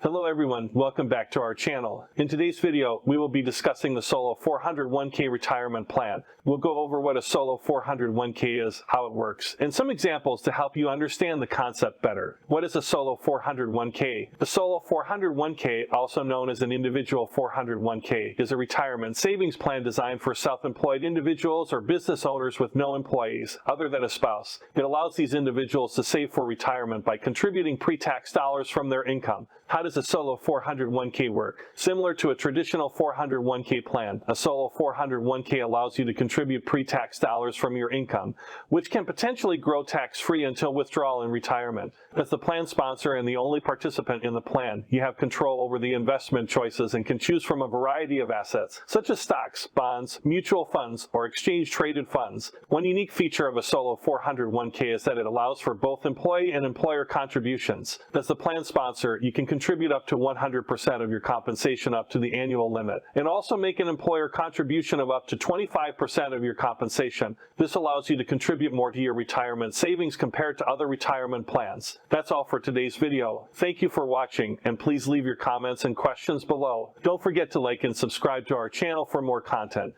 Hello everyone, welcome back to our channel. In today's video, we will be discussing the Solo 401k retirement plan. We'll go over what a Solo 401k is, how it works, and some examples to help you understand the concept better. What is a Solo 401k? The Solo 401k, also known as an individual 401k, is a retirement savings plan designed for self-employed individuals or business owners with no employees, other than a spouse. It allows these individuals to save for retirement by contributing pre-tax dollars from their income. How does a Solo 401k work? Similar to a traditional 401k plan, a Solo 401k allows you to contribute pre-tax dollars from your income, which can potentially grow tax-free until withdrawal in retirement. As the plan sponsor and the only participant in the plan, you have control over the investment choices and can choose from a variety of assets, such as stocks, bonds, mutual funds, or exchange-traded funds. One unique feature of a Solo 401k is that it allows for both employee and employer contributions. As the plan sponsor, you can contribute up to 100% of your compensation up to the annual limit, and also make an employer contribution of up to 25% of your compensation. This allows you to contribute more to your retirement savings compared to other retirement plans. That's all for today's video. Thank you for watching, and please leave your comments and questions below. Don't forget to like and subscribe to our channel for more content.